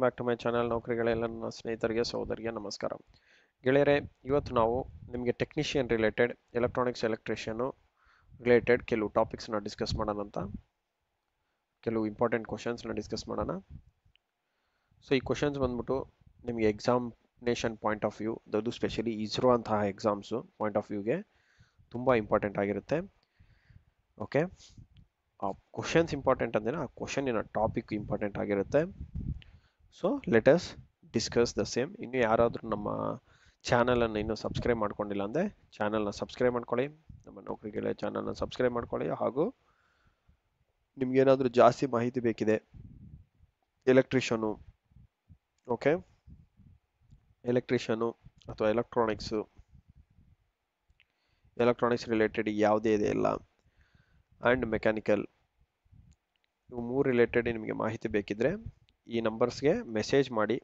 Back to my channel. ನೌಕರಿಗಳೆಲ್ಲ ನನ್ನ ಸ್ನೇಹಿತರಿಗೆ ಸಹೋದರಿಗೆ ನಮಸ್ಕಾರ. ಗೆಳೆಯರೆ, ಇವತ್ತು ನಾವು ನಿಮಗೆ technician related, electronics electrician related ಕೆಲವು ಟಾಪಿಕ್ಸ್ನ ಡಿಸ್ಕಸ್ ಮಾಡೋಣ ಅಂತ, ಕೆಲವು ಇಂಪಾರ್ಟೆಂಟ್ ಕ್ವಶನ್ಸ್ನ ಡಿಸ್ಕಸ್ ಮಾಡೋಣ. ಸೊ ಈ ಕ್ವಶನ್ಸ್ ಬಂದ್ಬಿಟ್ಟು ನಿಮಗೆ ಎಕ್ಸಾಮಿನೇಷನ್ ಪಾಯಿಂಟ್ ಆಫ್ ವ್ಯೂ, ಅದು ಸ್ಪೆಷಲಿ ಇಸ್ರೋ ಅಂತಹ ಎಕ್ಸಾಮ್ಸು ಪಾಯಿಂಟ್ ಆಫ್ ವ್ಯೂಗೆ ತುಂಬ ಇಂಪಾರ್ಟೆಂಟ್ ಆಗಿರುತ್ತೆ. ಓಕೆ, ಆ ಕ್ವಶನ್ಸ್ ಇಂಪಾರ್ಟೆಂಟ್ ಅಂದರೆ ಆ ಕ್ವಶನಿನ ಟಾಪಿಕ್ ಇಂಪಾರ್ಟೆಂಟ್ ಆಗಿರುತ್ತೆ. So let us discuss the same. ಇನ್ನು ಯಾರಾದರೂ ನಮ್ಮ ಚಾನಲನ್ನು ಇನ್ನೂ ಸಬ್ಸ್ಕ್ರೈಬ್ ಮಾಡ್ಕೊಂಡಿಲ್ಲ ಅಂದರೆ ಚಾನಲ್ನ ಸಬ್ಸ್ಕ್ರೈಬ್ ಮಾಡ್ಕೊಳ್ಳಿ, ನಮ್ಮ ನೌಕರಿಗಳ ಚಾನಲ್ನ ಸಬ್ಸ್ಕ್ರೈಬ್ ಮಾಡ್ಕೊಳ್ಳಿ. ಹಾಗೂ ನಿಮ್ಗೇನಾದರೂ ಜಾಸ್ತಿ ಮಾಹಿತಿ ಬೇಕಿದೆ ಎಲೆಕ್ಟ್ರಿಷಿಯನು, ಓಕೆ, ಎಲೆಕ್ಟ್ರಿಷಿಯನು ಅಥವಾ ಎಲೆಕ್ಟ್ರಾನಿಕ್ಸ್ ರಿಲೇಟೆಡ್ ಯಾವುದೇ ಇದೆ ಎಲ್ಲ, ಆ್ಯಂಡ್ ಮೆಕ್ಯಾನಿಕಲ್, ಇವು ಮೂರು ರಿಲೇಟೆಡ್ ನಿಮಗೆ ಮಾಹಿತಿ ಬೇಕಿದ್ರೆ ಈ ನಂಬರ್ಸ್ಗೆ ಮೆಸೇಜ್ ಮಾಡಿ.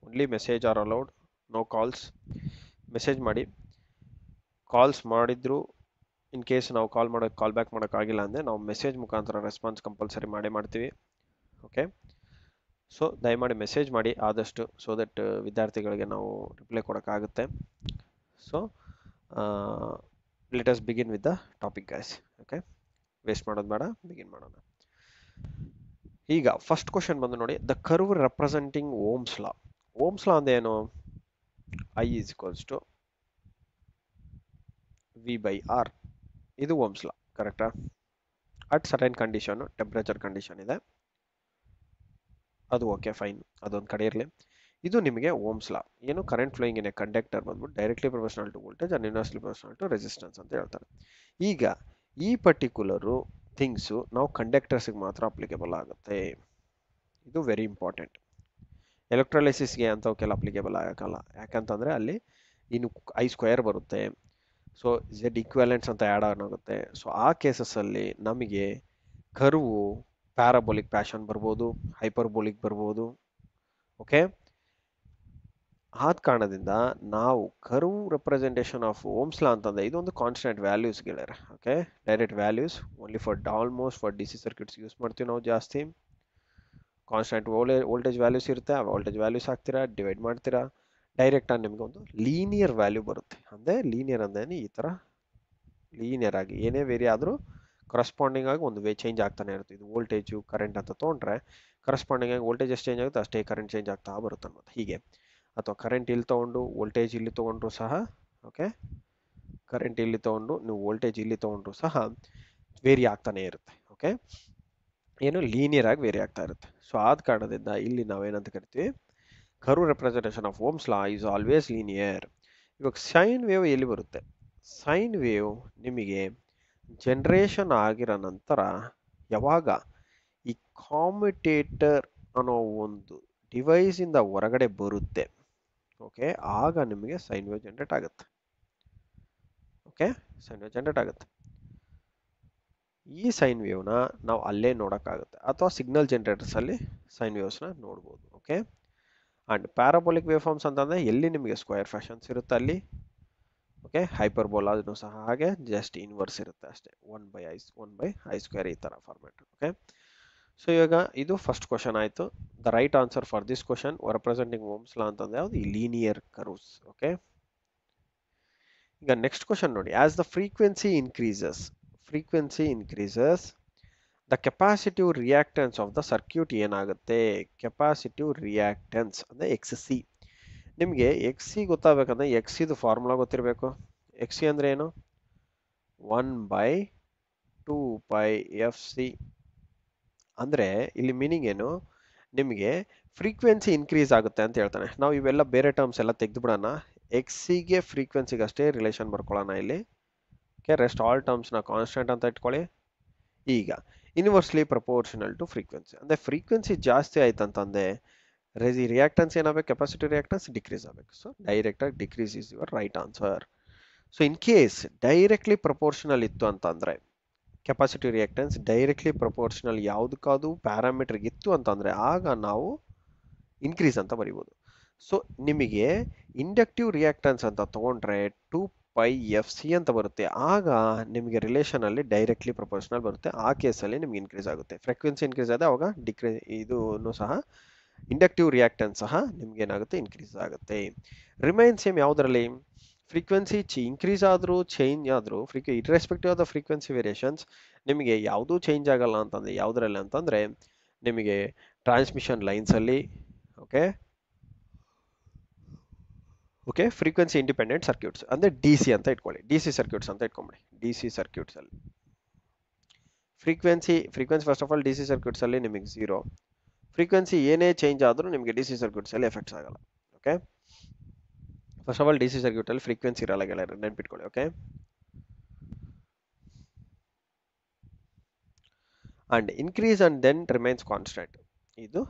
Only message are allowed, no calls. Message ಮಾಡಿ. ಕಾಲ್ಸ್ ಮಾಡಿದ್ರು ಇನ್ ಕೇಸ್ ನಾವು ಕಾಲ್ ಬ್ಯಾಕ್ ಮಾಡೋಕ್ಕಾಗಿಲ್ಲ ಅಂದರೆ ನಾವು ಮೆಸೇಜ್ ಮುಖಾಂತರ ರೆಸ್ಪಾನ್ಸ್ ಕಂಪಲ್ಸರಿ ಮಾಡ್ತೀವಿ. ಓಕೆ, ಸೊ ದಯಮಾಡಿ ಮೆಸೇಜ್ ಮಾಡಿ ಆದಷ್ಟು, ಸೊ ದಟ್ ವಿದ್ಯಾರ್ಥಿಗಳಿಗೆ ನಾವು ರಿಪ್ಲೈ ಕೊಡೋಕ್ಕಾಗುತ್ತೆ. So let us begin with the topic guys. Okay, waste ಮಾಡೋದು ಬೇಡ, ಬಿಗಿನ್ ಮಾಡೋಣ. ಈಗ ಫಸ್ಟ್ ಕ್ವಶನ್ ಬಂದು ನೋಡಿ, the curve representing Ohm's law. Ohm's law ಅಂದ್ರೆ ಏನು? I is equals to V by R. ಇದು ಓಮ್ಸ್ ಲಾ, ಕರೆಕ್ಟಾ? At certain condition, temperature condition ಇದೆ, ಅದು ಓಕೆ, ಫೈನ್, ಅದೊಂದು ಕಡೆ ಇರಲಿ. ಇದು ನಿಮಗೆ ಓಮ್ಸ್ ಲಾ. ಏನು? Current flowing in a conductor ಬಂದ್ಬಿಟ್ಟು directly proportional to voltage and inversely proportional to resistance ಅಂತ ಹೇಳ್ತಾರೆ. ಈಗ ಈ ಪರ್ಟಿಕ್ಯುಲರು ಥಿಂಗ್ಸು ನಾವು ಕಂಡಕ್ಟರ್ಸ್ಗೆ ಮಾತ್ರ ಅಪ್ಲಿಕೇಬಲ್ ಆಗುತ್ತೆ. ಇದು ವೆರಿ ಇಂಪಾರ್ಟೆಂಟ್. ಎಲೆಕ್ಟ್ರೋಲೈಸಿಸ್ಗೆ ಅಂಥವಕ್ಕೆಲ್ಲ ಅಪ್ಲಿಕೇಬಲ್ ಆಗೋಕ್ಕಲ್ಲ. ಯಾಕಂತಂದರೆ ಅಲ್ಲಿ ಇನ್ನು I² ಬರುತ್ತೆ. ಸೊ Z ಈಕ್ವಾಲೆಂಟ್ಸ್ ಅಂತ ಆ್ಯಡ್ ಆಗುತ್ತೆ. ಸೊ ಆ ಕೇಸಸ್ಸಲ್ಲಿ ನಮಗೆ ಕರ್ವು ಪ್ಯಾರಾಬೋಲಿಕ್ ಪ್ಯಾಷನ್ ಬರ್ಬೋದು, ಹೈಪರ್ಬೋಲಿಕ್ ಬರ್ಬೋದು. ಓಕೆ, ಆದ ಕಾರಣದಿಂದ ನಾವು curve representation of Ohm's law ಅಂತಂದರೆ ಇದೊಂದು ಕಾನ್ಸ್ಟೆಂಟ್ ವ್ಯಾಲ್ಯೂಸ್ ಗೆಳೆಯರೆ. Okay, direct values only almost for DC circuits use ಮಾಡ್ತೀವಿ ನಾವು ಜಾಸ್ತಿ. ಕಾನ್ಸ್ಟೆಂಟ್ ವೋಲ್ಟೇಜ್ ವ್ಯಾಲ್ಯೂಸ್ ಇರುತ್ತೆ, ಆ ವೋಲ್ಟೇಜ್ ವ್ಯಾಲ್ಯೂಸ್ ಹಾಕ್ತೀರಾ, ಡಿವೈಡ್ ಮಾಡ್ತೀರಾ, ಡೈರೆಕ್ಟಾಗಿ ನಿಮಗೆ ಒಂದು ಲೀನಿಯರ್ ವ್ಯಾಲ್ಯೂ ಬರುತ್ತೆ. ಅಂದರೆ ಲೀನಿಯರ್ ಅಂದರೆ ಈ ಥರ ಲೀನಿಯರ್ ಆಗಿ ಏನೇ ವೇರಿ ಆದರೂ ಕರೆಸ್ಪಾಂಡಿಂಗ್ ಆಗಿ ಒಂದು ಚೇಂಜ್ ಆಗ್ತಾನೆ ಇರುತ್ತೆ. ಇದು ವೋಲ್ಟೇಜು ಕರೆಂಟ್ ಅಂತ ತೊಗೊಂಡ್ರೆ ಕರೆಸ್ಪಾಂಡಿಂಗ್ ಆಗಿ ವೋಲ್ಟೇಜ್ ಎಷ್ಟು ಚೇಂಜ್ ಆಗುತ್ತೆ ಅಷ್ಟೇ ಕರೆಂಟ್ ಚೇಂಜ್ ಆಗ್ತಾ ಬರುತ್ತೆ ಅನ್ನೋದು. ಹೀಗೆ, ಅಥವಾ ಕರೆಂಟ್ ಇಲ್ಲಿ ತೊಗೊಂಡು ವೋಲ್ಟೇಜ್ ಇಲ್ಲಿ ತೊಗೊಂಡ್ರು ಸಹ, ಓಕೆ, ಕರೆಂಟ್ ಇಲ್ಲಿ ತೊಗೊಂಡು ನೀವು ವೋಲ್ಟೇಜ್ ಇಲ್ಲಿ ತೊಗೊಂಡ್ರು ಸಹ ವೇರಿ ಆಗ್ತಾನೆ ಇರುತ್ತೆ. ಓಕೆ, ಏನು? ಲೀನಿಯರ್ ಆಗಿ ವೇರಿ ಆಗ್ತಾ ಇರುತ್ತೆ. ಸೊ ಆದ ಕಾರಣದಿಂದ ಇಲ್ಲಿ ನಾವೇನಂತ ಕರಿತೀವಿ, curve representation of Ohm's law is always linear. ಇವಾಗ ಸೈನ್ ವೇವ್ ಎಲ್ಲಿ ಬರುತ್ತೆ? ಸೈನ್ ವೇವ್ ನಿಮಗೆ ಜನರೇಷನ್ ಆಗಿರೋ ನಂತರ ಯಾವಾಗ ಈ ಕಾಮ್ಯುಟೇಟರ್ ಅನ್ನೋ ಒಂದು ಡಿವೈಸಿಂದ ಹೊರಗಡೆ ಬರುತ್ತೆ, ಓಕೆ, ಆಗ ನಿಮಗೆ ಸೈನ್ ವೇವ್ ಜನರೇಟ್ ಆಗುತ್ತೆ. ಓಕೆ, ಸೈನ್ ವೇವ್ ಜನರೇಟ್ ಆಗುತ್ತೆ. ಈ ಸೈನ್ ವೇವ್ನ ನಾವು ಅಲ್ಲೇ ನೋಡೋಕ್ಕಾಗುತ್ತೆ, ಅಥವಾ ಸಿಗ್ನಲ್ ಜನರೇಟರ್ಸಲ್ಲಿ ಸೈನ್ ವೇವ್ಸ್ನ ನೋಡ್ಬೋದು. Okay, and parabolic waveforms ಅಂತಂದರೆ ಎಲ್ಲಿ ನಿಮಗೆ ಸ್ಕ್ವೇರ್ ಫ್ಯಾಷನ್ಸ್ ಇರುತ್ತೆ ಅಲ್ಲಿ. ಓಕೆ, ಹೈಪರ್ಬೋಲಾ ಅದನ್ನು ಸಹ ಹಾಗೆ ಜಸ್ಟ್ ಇನ್ವರ್ಸ್ ಇರುತ್ತೆ ಅಷ್ಟೇ, 1/I² ಈ ಥರ ಫಾರ್ಮ್ಯಾಟ್. ಓಕೆ, ಸೊ ಇವಾಗ ಇದು ಫಸ್ಟ್ ಕ್ವಶನ್ ಆಯಿತು. The right answer for this question representing Ohm's law ಅಂತಂದರೆ ಯಾವುದು? ಈ ಲೀನಿಯರ್ ಕರ್ವ್ಸ್. ಓಕೆ, ಈಗ ನೆಕ್ಸ್ಟ್ ಕ್ವಶನ್ ನೋಡಿ, as the frequency increases the capacitive reactance of the circuit ಏನಾಗುತ್ತೆ? ಕೆಪಾಸಿಟಿವ್ ರಿಯಾಕ್ಟೆನ್ಸ್ ಅಂದರೆ XC. ನಿಮಗೆ XC ಗೊತ್ತಾಗಬೇಕಂದ್ರೆ XCದು ಫಾರ್ಮುಲಾ ಗೊತ್ತಿರಬೇಕು. XC ಅಂದರೆ ಏನು? 1/2πfc. ಅಂದರೆ ಇಲ್ಲಿ ಮೀನಿಂಗ್ ಏನು? ನಿಮಗೆ ಫ್ರೀಕ್ವೆನ್ಸಿ ಇನ್ಕ್ರೀಸ್ ಆಗುತ್ತೆ ಅಂತ ಹೇಳ್ತಾನೆ. ನಾವು ಇವೆಲ್ಲ ಬೇರೆ ಟರ್ಮ್ಸ್ ಎಲ್ಲ ತೆಗೆದುಬಿಡೋಣ, XCಗೆ ಫ್ರೀಕ್ವೆನ್ಸಿಗೆ ಅಷ್ಟೇ ರಿಲೇಷನ್ ಬರ್ಕೊಳ್ಳೋಣ ಇಲ್ಲಿ. ಓಕೆ, ರೆಸ್ಟ್ ಆಲ್ ಟರ್ಮ್ಸ್ನ ಕಾನ್ಸ್ಟೆಂಟ್ ಅಂತ ಇಟ್ಕೊಳ್ಳಿ. ಈಗ ಇನ್ವರ್ಸ್ಲಿ ಪ್ರಪೋರ್ಷನಲ್ ಟು ಫ್ರೀಕ್ವೆನ್ಸಿ ಅಂದರೆ ಫ್ರೀಕ್ವೆನ್ಸಿ ಜಾಸ್ತಿ ಆಯ್ತಂತಂದೆ ರಿಯಾಕ್ಟನ್ಸ್ ಏನಾಗಬೇಕು? ಕೆಪಾಸಿಟಿ ರಿಯಾಕ್ಟನ್ಸ್ ಡಿಕ್ರೀಸ್ ಆಗಬೇಕು. ಸೊ ಡೈರೆಕ್ಟಾಗಿ decrease is your right answer. So in case directly proportional ಇತ್ತು ಅಂತಂದರೆ, ಕೆಪಾಸಿಟಿ ರಿಯಾಕ್ಟನ್ಸ್ ಡೈರೆಕ್ಟ್ಲಿ ಪ್ರಪೋರ್ಷನಲ್ ಯಾವುದಕ್ಕಾದ್ರು ಪ್ಯಾರಾಮೀಟರ್ಗೆ ಇತ್ತು ಅಂತಂದರೆ ಆಗ ನಾವು ಇನ್ಕ್ರೀಸ್ ಅಂತ ಬರಿಬೋದು. ಸೊ ನಿಮಗೆ ಇಂಡಕ್ಟಿವ್ ರಿಯಾಕ್ಟನ್ಸ್ ಅಂತ ತೊಗೊಂಡ್ರೆ 2πfc ಅಂತ ಬರುತ್ತೆ. ಆಗ ನಿಮಗೆ ರಿಲೇಷನಲ್ಲಿ ಡೈರೆಕ್ಟ್ಲಿ ಪ್ರಪೋರ್ಷನಲ್ ಬರುತ್ತೆ. ಆ ಕೇಸಲ್ಲಿ ನಿಮ್ಗೆ ಇನ್ಕ್ರೀಸ್ ಆಗುತ್ತೆ. ಫ್ರೀಕ್ವೆನ್ಸಿ ಇನ್ಕ್ರೀಸ್ ಆದರೆ ಅವಾಗ ಇದೂ ಸಹ ಇಂಡಕ್ಟಿವ್ ರಿಯಾಕ್ಟೆನ್ಸ್ ಸಹ ನಿಮ್ಗೆ ಏನಾಗುತ್ತೆ ಇನ್ಕ್ರೀಸ್ ಆಗುತ್ತೆ. ರಿಮೈನ್ ಸೇಮ್ ಯಾವುದರಲ್ಲಿ ಫ್ರೀಕ್ವೆನ್ಸಿ ಇನ್ಕ್ರೀಸ್ ಆದರೂ ಚೇಂಜ್ ಆದರೂ irrespective of the frequency variations ನಿಮಗೆ ಯಾವುದೂ ಚೇಂಜ್ ಆಗಲ್ಲ ಅಂತಂದ್ರೆ ಯಾವುದರಲ್ಲಿ ಅಂತಂದ್ರೆ ನಿಮಗೆ ಟ್ರಾನ್ಸ್ಮಿಷನ್ ಲೈನ್ಸ್ ಅಲ್ಲಿ okay okay frequency independent circuits ಅಂದ್ರೆ ಡಿ ಸಿ ಅಂತ ಇಟ್ಕೊಳ್ಳಿ, ಡಿ ಸಿ ಸರ್ಕ್ಯೂಟ್ಸ್ ಅಂತ ಇಟ್ಕೊಂಬಿಡಿ. ಡಿ ಸಿ ಸರ್ಕ್ಯೂಟ್ಸ್ ಅಲ್ಲಿ frequency first of all D C circuits ಅಲ್ಲಿ ನಿಮಗೆ ಝೀರೋ, ಫ್ರೀಕ್ವೆನ್ಸಿ ಏನೇ ಚೇಂಜ್ ಆದರೂ ನಿಮಗೆ ಡಿ ಸಿ ಸರ್ಕ್ಯೂಟ್ಸ್ ಅಲ್ಲಿ ಎಫೆಕ್ಟ್ಸ್ ಆಗಲ್ಲ. Okay first of all D C circuit ಅಲ್ಲಿ ಫ್ರೀಕ್ವೆನ್ಸಿ ಇರಲ್ಲ ಗೆಳೆಯರು, ನೆನ್ಪಿಟ್ಕೊಳ್ಳಿ. Okay and increase and then remains constant, ಇದು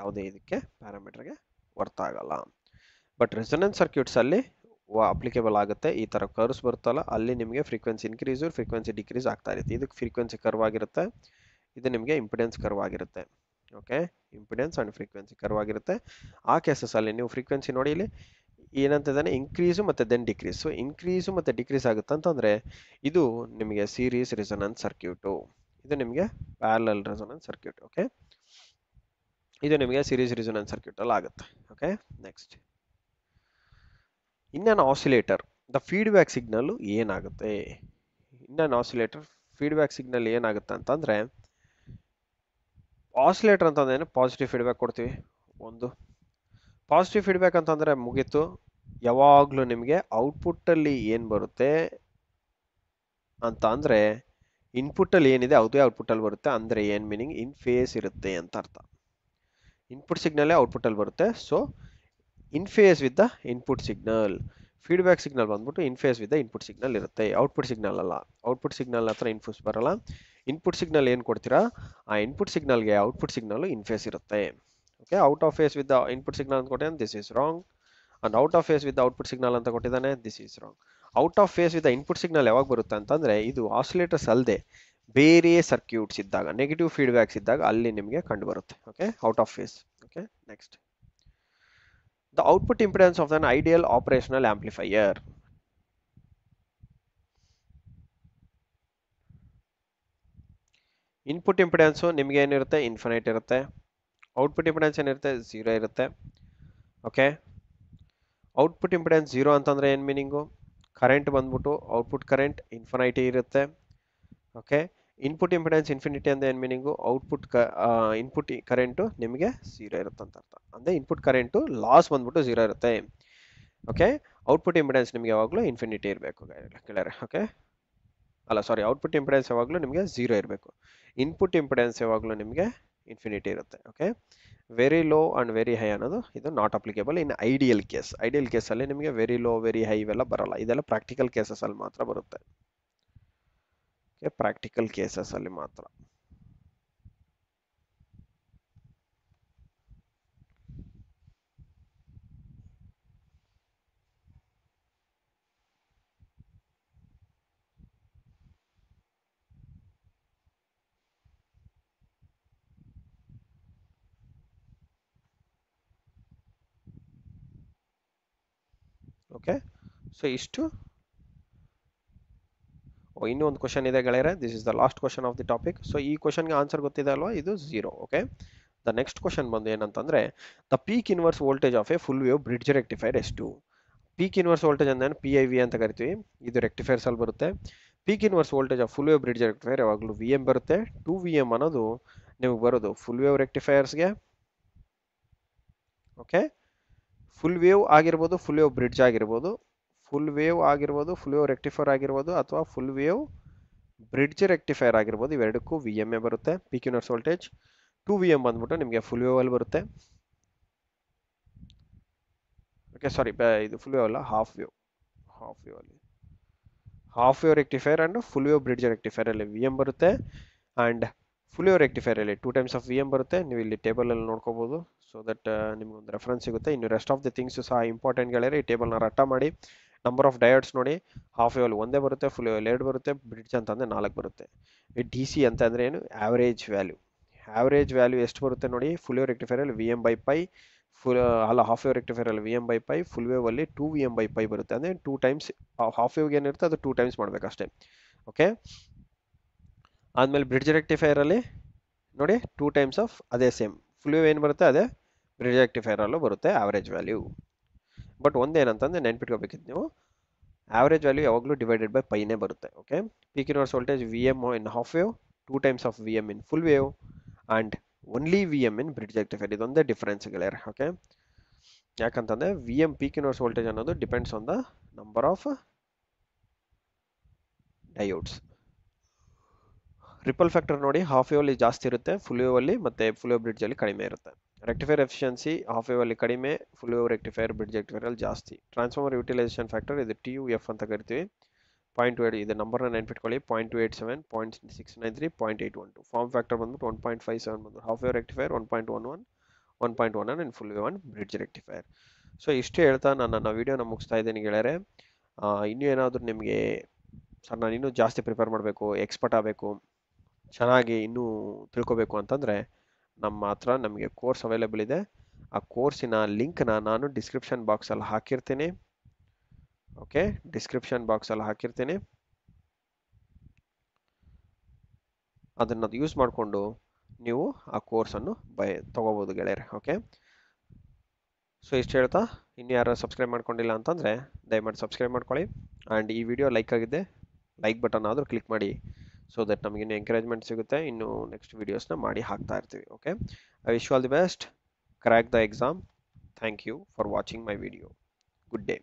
ಯಾವುದೇ ಇದಕ್ಕೆ ಪ್ಯಾರಾಮೀಟರ್ಗೆ ವರ್ತ್ ಆಗಲ್ಲ. ಬಟ್ ರೆಸೊನೆನ್ಸ್ ಸರ್ಕ್ಯೂಟ್ಸ್ ಅಲ್ಲಿ ಅಪ್ಲಿಕೇಬಲ್ ಆಗುತ್ತೆ. ಈ ತರ ಕರ್ವ್ಸ್ ಬರುತ್ತಲ್ಲ ಅಲ್ಲಿ ನಿಮಗೆ ಫ್ರೀಕ್ವೆನ್ಸಿ ಇನ್ಕ್ರೀಸ್ ಫ್ರೀಕ್ವೆನ್ಸಿ ಡಿಕ್ರೀಸ್ ಆಗ್ತಾ ಇರುತ್ತೆ. ಇದಕ್ಕೆ ಫ್ರೀಕ್ವೆನ್ಸಿ ಕರ್ವ್ ಆಗಿರುತ್ತೆ, ಇದು ನಿಮಗೆ ಇಂಪಿಡೆನ್ಸ್ ಕರ್ವ್ ಆಗಿರುತ್ತೆ. Okay impedance and frequency curve ಆಗಿರುತ್ತೆ. ಆ ಕೇಸಸ್ ಅಲ್ಲಿ ನೀವು ಫ್ರೀಕ್ವೆನ್ಸಿ ನೋಡಿ ಇಲ್ಲಿ ಏನಂತಿದ್ದಾನೆ ಇನ್ಕ್ರೀಸು ಮತ್ತೆ ದೆನ್ ಡಿಕ್ರೀಸು, ಇನ್ಕ್ರೀಸು ಮತ್ತೆ ಡಿಕ್ರೀಸ್ ಆಗುತ್ತೆ ಅಂತಂದ್ರೆ ಇದು ನಿಮಗೆ ಸೀರೀಸ್ ರೆಸೊನೆನ್ಸ್ ಸರ್ಕ್ಯೂಟು, ಇದು ನಿಮಗೆ ಪ್ಯಾರಲಲ್ ರೆಸೊನೆನ್ಸ್ ಸರ್ಕ್ಯೂಟ್. ಓಕೆ ಇದು ನಿಮಗೆ ಸೀರೀಸ್ ರೆಸೊನೆನ್ಸ್ ಸರ್ಕ್ಯೂಟ್ ಅಲ್ಲಿ ಆಗುತ್ತೆ. Okay next in an oscillator the feedback signal ಏನಾಗುತ್ತೆ? ಇನ್ ಅನ್ ಆಸಿಲೇಟರ್ ಫೀಡ್ಬ್ಯಾಕ್ ಸಿಗ್ನಲ್ ಏನಾಗುತ್ತೆ ಅಂತಂದ್ರೆ ಆಸಿಲೇಟರ್ ಅಂತಂದ್ರೆ ಪಾಸಿಟಿವ್ ಫೀಡ್ಬ್ಯಾಕ್ ಕೊಡ್ತೀವಿ. ಒಂದು ಪಾಸಿಟಿವ್ ಫೀಡ್ಬ್ಯಾಕ್ ಅಂತಂದ್ರೆ ಮುಗೀತು, ಯಾವಾಗ್ಲೂ ನಿಮಗೆ ಔಟ್ಪುಟ್ ಅಲ್ಲಿ ಏನ್ ಬರುತ್ತೆ ಅಂತ ಅಂದ್ರೆ ಇನ್ಪುಟ್ ಅಲ್ಲಿ ಏನಿದೆ ಅದೇ ಔಟ್ಪುಟ್ ಅಲ್ಲಿ ಬರುತ್ತೆ. ಅಂದ್ರೆ ಏನ್ ಮೀನಿಂಗ್ ಇನ್ ಫೇಸ್ ಇರುತ್ತೆ ಅಂತ ಅರ್ಥ. ಇನ್ಪುಟ್ ಸಿಗ್ನಲ್ ಔಟ್ಪುಟ್ ಅಲ್ಲಿ ಬರುತ್ತೆ, so in phase with the input signal. Feedback signal ಬಂದ್ಬಿಟ್ಟು in phase with the input signal ಇರುತ್ತೆ, ಔಟ್ಪುಟ್ ಸಿಗ್ನಲ್ ಅಲ್ಲ. ಔಟ್ಪುಟ್ ಸಿಗ್ನಲ್ ಹತ್ರ ಇನ್ಪುಟ್ಸ್ ಬರಲ್ಲ. ಇನ್ಪುಟ್ ಸಿಗ್ನಲ್ ಏನ್ ಕೊಡ್ತೀರಾ ಆ ಇನ್ಪುಟ್ ಸಿಗ್ನಲ್ಗೆ ಔಟ್ಪುಟ್ ಸಿಗ್ನಲ್ ಇನ್ ಫೇಸ್ ಇರುತ್ತೆ. Okay out of phase with the input signal ಅಂತ ಕೊಟ್ಟಿದ್ದಾನೆ, this is wrong. And out of phase with output signal ಅಂತ ಕೊಟ್ಟಿದ್ದಾನೆ, this is wrong. Out of phase with input signal ಯಾವಾಗ ಬರುತ್ತೆ ಅಂತಂದ್ರೆ ಇದು oscillators ಅಲ್ಲದೆ ಬೇರೆ ಸರ್ಕ್ಯೂಟ್ಸ್ ಇದ್ದಾಗ, ನೆಗೆಟಿವ್ ಫೀಡ್ಬ್ಯಾಕ್ಸ್ ಇದ್ದಾಗ ಅಲ್ಲಿ ನಿಮಗೆ ಕಂಡು ಬರುತ್ತೆ. Okay out of phase. Okay next the output impedance of an ideal operational amplifier. Input impedance ನಿಮಗೆ ಏನಿರುತ್ತೆ ಇನ್ಫಿನೈಟ್ ಇರುತ್ತೆ, ಔಟ್ಪುಟ್ ಇಂಪಿಡೆನ್ಸ್ ಏನಿರುತ್ತೆ ಝೀರೋ ಇರುತ್ತೆ. ಓಕೆ ಔಟ್ಪುಟ್ ಇಂಪಿಡೆನ್ಸ್ ಝೀರೋ ಅಂತಂದ್ರೆ ಏನ್ ಮೀನಿಂಗು ಕರೆಂಟ್ ಬಂದ್ಬಿಟ್ಟು ಔಟ್ಪುಟ್ ಕರೆಂಟ್ ಇನ್ಫಿನೈಟಿ ಇರುತ್ತೆ. ಓಕೆ ಇನ್ಪುಟ್ ಇಂಪಿಡೆನ್ಸ್ ಇನ್ಫಿನಿಟಿ ಅಂದ್ರೆ ಏನ್ ಮೀನಿಂಗು ಇನ್ಪುಟ್ ಕರೆಂಟು ನಿಮಗೆ ಝೀರೋ ಇರುತ್ತೆ ಅಂತ ಅರ್ಥ. ಅಂದ್ರೆ ಇನ್ಪುಟ್ ಕರೆಂಟು ಲಾಸ್ ಬಂದ್ಬಿಟ್ಟು ಝೀರೋ ಇರುತ್ತೆ. ಓಕೆ ಔಟ್ಪುಟ್ ಇಂಪಿಡೆನ್ಸ್ ನಿಮಗೆ ಯಾವಾಗಲೂ ಇನ್ಫಿನಿಟಿ ಇರಬೇಕು ಗೆಳೆಯರೆ. ಓಕೆ ಅಲ್ಲ ಸಾರಿ ಔಟ್ಪುಟ್ ಇಂಪಿಡೆನ್ಸ್ ಯಾವಾಗಲೂ ನಿಮಗೆ ಝೀರೋ ಇರಬೇಕು, ಇನ್ಪುಟ್ ಇಂಪಿಡೆನ್ಸ್ ಯಾವಾಗಲೂ ನಿಮಗೆ ಇನ್ಫಿನಿಟಿ ಇರುತ್ತೆ. Okay very low and very high ಅನ್ನೋದು ಇದು not applicable in ideal case. Ideal ಕೇಸಲ್ಲಿ ನಿಮಗೆ ವೆರಿ ಲೋ ವೆರಿ ಹೈ ಇವೆಲ್ಲ ಬರಲ್ಲ, ಇದೆಲ್ಲ ಪ್ರಾಕ್ಟಿಕಲ್ ಕೇಸಸ್ ಅಲ್ಲಿ ಮಾತ್ರ ಬರುತ್ತೆ. ಓಕೆ ಪ್ರಾಕ್ಟಿಕಲ್ ಕೇಸಸ್ ಅಲ್ಲಿ ಮಾತ್ರ. ಓಕೆ ಸೊ ಇಷ್ಟು. ಇನ್ನೂ ಒಂದು ಕ್ವಶನ್ ಇದೆ ಗೆಳೆಯರೆ, this is the last question of the topic. So ಈ ಕ್ವಶನ್ಗೆ ಆನ್ಸರ್ ಗೊತ್ತಿದೆ ಅಲ್ವಾ, ಇದು zero. Okay the next question ಬಂದು ಏನಂತಂದ್ರೆ the peak inverse voltage of a full wave bridge rectifier ಎಷ್ಟು? ಪೀಕ್ ಇನ್ವರ್ಸ್ ವೋಲ್ಟೇಜ್ ಅಂದ್ರೆ PIV ಅಂತ ಕರಿತೀವಿ, ಇದು ರೆಕ್ಟಿಫೈರ್ಸ್ ಅಲ್ಲಿ ಬರುತ್ತೆ. Peak inverse voltage of full wave bridge rectifier ಯಾವಾಗಲೂ VM ಬರುತ್ತೆ. 2VM ಅನ್ನೋದು ನಿಮಗೆ ಬರೋದು ಫುಲ್ ವೇವ್ ರೆಕ್ಟಿಫೈರ್ಸ್ಗೆ. ಓಕೆ ಫುಲ್ ವೇವ್ ಆಗಿರ್ಬೋದು, ಫುಲ್ ವೇವ್ ಬ್ರಿಡ್ಜ್ ಆಗಿರ್ಬೋದು, ಫುಲ್ ವೇವ್ ಆಗಿರ್ಬೋದು, ಫುಲ್ ವೇವ್ ರೆಕ್ಟಿಫೈರ್ ಆಗಿರ್ಬೋದು, ಅಥವಾ ಫುಲ್ ವೇವ್ ಬ್ರಿಡ್ಜ್ ರೆಕ್ಟಿಫೈರ್ ಆಗಿರ್ಬೋದು, ಇವೆರಡಕ್ಕೂ VMA ಬರುತ್ತೆ ಪೀಕ್ ಇನ್ವರ್ಸ್ ವೋಲ್ಟೇಜ್. 2VM ಬಂದ್ಬಿಟ್ಟು ನಿಮಗೆ ಫುಲ್ ವೇವ್ ಅಲ್ಲಿ ಬರುತ್ತೆ. ಓಕೆ ಸಾರಿ ಇದು ಫುಲ್ ವೇವ್ ಅಲ್ಲ, ಹಾಫ್ ವೇವ್ ಅಲ್ಲಿ half wave rectifier and full wave bridge rectifier ಅಲ್ಲಿ VM ಬರುತ್ತೆ. ಅಂಡ್ ಫುಲ್ ವೇವ್ ರೆಕ್ಟಿಫೈರ್ ಅಲ್ಲಿ 2 ಟೈಮ್ಸ್ ಆಫ್ VM ಬರುತ್ತೆ. ನೀವು ಇಲ್ಲಿ ಟೇಬಲ್ ಅಲ್ಲಿ ನೋಡ್ಕೋಬಹುದು, ಸೊ ದಟ್ ನಿಮ್ಗೆ ಒಂದು ರೆಫರೆನ್ಸ್ ಸಿಗುತ್ತೆ. ಇನ್ನು ರೆಸ್ಟ್ ಆಫ್ ದ ಥಿಂಗ್ಸ್ ಸಹ ಇಂಪಾರ್ಟೆಂಟ್ ಗೆಳೆಯರೆ, ಈ ಟೇಬಲ್ನ ರಟ್ಟ ಮಾಡಿ. ನಂಬರ್ ಆಫ್ ಡಯೋಡ್ಸ್ ನೋಡಿ, ಹಾಫ್ ವೇವ್ ಅಲ್ಲಿ ಒಂದೇ ಬರುತ್ತೆ, ಫುಲ್ ವೇವ್ ಅಲ್ಲಿ 2 ಬರುತ್ತೆ, ಬ್ರಿಡ್ಜ್ ಅಂತಂದ್ರೆ 4 ಬರುತ್ತೆ. DC ಅಂತ ಅಂದ್ರೆ ಏನು ಆವರೇಜ್ ವ್ಯಾಲ್ಯೂ. ಆವರೇಜ್ ವ್ಯಾಲ್ಯೂ ಎಷ್ಟು ಬರುತ್ತೆ ನೋಡಿ, ಫುಲ್ ವೇವ್ ರೆಕ್ಟಿಫೈರ್ ಅಲ್ಲಿ VM/π, ಅಲ್ಲ ಹಾಫ್ ವೇವ್ ರೆಕ್ಟಿಫೈರ್ ಅಲ್ಲಿ VM/π, ಫುಲ್ ವೇವ್ ಅಲ್ಲಿ 2VM/π ಬರುತ್ತೆ. ಅಂದ್ರೆ 2 ಟೈಮ್ಸ್ ಹಾಫ್ ವೇವ್ಗೆ ಏನಿರುತ್ತೆ ಅದು 2 ಟೈಮ್ಸ್ ಮಾಡ್ಬೇಕಷ್ಟೇ. ಓಕೆ ಆದ್ಮೇಲೆ ಬ್ರಿಡ್ಜ್ ರೆಕ್ಟಿಫೈರ್ ಅಲ್ಲಿ ನೋಡಿ 2 ಟೈಮ್ಸ್ ಆಫ್ ಅದೇ ಸೇಮ್ ಫುಲ್ ವೇವ್ ಏನು ಬರುತ್ತೆ ಅದೇ ಬ್ರಿಡ್ಜ್ ರೆಕ್ಟಿಫೈಯರಲ್ಲೂ ಬರುತ್ತೆ ಆವ್ರೇಜ್ ವ್ಯಾಲ್ಯೂ. ಬಟ್ ಒಂದೇನಂತಂದರೆ ನೆನ್ಪಿಟ್ಕೋಬೇಕಿತ್ತು ನೀವು, ಆವ್ರೇಜ್ ವ್ಯಾಲ್ಯೂ ಯಾವಾಗಲೂ ಡಿವೈಡೆಡ್ ಬೈ ಪೈನೇ ಬರುತ್ತೆ. Okay, peak inverse voltage V M in half wave 2 times of V M in full wave and only V M in bridge rectifier. ಇದೊಂದೇ difference ಗೆಳೆಯರೆ. Okay, ಯಾಕಂತಂದರೆ V M peak inverse voltage ಅನ್ನೋದು depends on the number of diodes. Ripple factor ನೋಡಿ, half wave ಅಲ್ಲಿ ಜಾಸ್ತಿ ಇರುತ್ತೆ, full wave ಅಲ್ಲಿ ಮತ್ತೆ ಫುಲ್ ವೇವ್ ಬ್ರಿಡ್ಜ್ ಅಲ್ಲಿ ಕಡಿಮೆ ಇರುತ್ತೆ. ರೆಕ್ಟಿಫೈರ್ ಎಫಿಷಿಯನ್ಸಿ ಹಾಫ್ ವೇವ್ ಅಲ್ಲಿ ಕಡಿಮೆ, full wave rectifier bridge rectifier ಅಲ್ಲಿ ಜಾಸ್ತಿ. ಟ್ರಾನ್ಸ್ಫಾರ್ಮರ್ ಯುಟಿಲೈಸೇಷನ್ ಫ್ಯಾಕ್ಟರ್ ಇದು TUF ಅಂತ ಕರಿತೀವಿ. 0.28 ಇದು ನಂಬರ್ನ ನೆನ್ಪಿಟ್ಕೊಳ್ಳಿ, 0.287, 0.693, 0.812. ಫಾರ್ಮ್ ಫ್ಯಾಕ್ಟರ್ ಬಂದ್ಬಿಟ್ಟು 1.57 ಬಂದು half wave rectifier, 1.11, 1.11 and full wave and bridge rectifier. So ಇಷ್ಟೇ ಹೇಳ್ತಾ ನನ್ನ ವಿಡಿಯೋನ ಮುಗಿಸ್ತಾ ಇದ್ದೀನಿ ಗೆಳೆಯರೆ. ಇನ್ನೂ ಏನಾದರೂ ನಿಮಗೆ ಸರ್ ನಾನು ಇನ್ನೂ ಜಾಸ್ತಿ ಪ್ರಿಪೇರ್ ಮಾಡಬೇಕು, ಎಕ್ಸ್ಪರ್ಟ್ ಆಗಬೇಕು, ಚೆನ್ನಾಗಿ ಇನ್ನೂ ತಿಳ್ಕೊಬೇಕು ಅಂತಂದರೆ ನಮ್ಮ ಹತ್ರ ನಮಗೆ ಕೋರ್ಸ್ ಅವೈಲೇಬಲ್ ಇದೆ. ಆ ಕೋರ್ಸಿನ ಲಿಂಕ್ನ ನಾನು ಡಿಸ್ಕ್ರಿಪ್ಷನ್ ಬಾಕ್ಸಲ್ಲಿ ಹಾಕಿರ್ತೀನಿ. ಓಕೆ, ಡಿಸ್ಕ್ರಿಪ್ಷನ್ ಬಾಕ್ಸಲ್ಲಿ ಹಾಕಿರ್ತೀನಿ, ಅದನ್ನು ಯೂಸ್ ಮಾಡಿಕೊಂಡು ನೀವು ಆ ಕೋರ್ಸನ್ನು ತೊಗೋಬೋದು ಗೆಳೆಯರೆ. ಓಕೆ, ಸೊ ಇಷ್ಟು ಹೇಳ್ತಾ, ಇನ್ನು ಯಾರು ಸಬ್ಸ್ಕ್ರೈಬ್ ಮಾಡ್ಕೊಂಡಿಲ್ಲ ಅಂತಂದರೆ ದಯಮಾಡಿ ಸಬ್ಸ್ಕ್ರೈಬ್ ಮಾಡ್ಕೊಳ್ಳಿ. ಆ್ಯಂಡ್ ಈ ವಿಡಿಯೋ ಲೈಕ್ ಆಗಿದೆ, ಲೈಕ್ ಬಟನ್ ಆದರೂ ಕ್ಲಿಕ್ ಮಾಡಿ, ಸೊ ದಟ್ ನಮಗೆ ಇನ್ನೂ ಎಂಕರೇಜ್ಮೆಂಟ್ ಸಿಗುತ್ತೆ, ಇನ್ನು ನೆಕ್ಸ್ಟ್ ವೀಡಿಯೋಸ್ನ ಮಾಡಿ ಹಾಕ್ತಾ ಇರ್ತೀವಿ. Okay, I wish you all the best, crack the exam. Thank you for watching my video. Good day.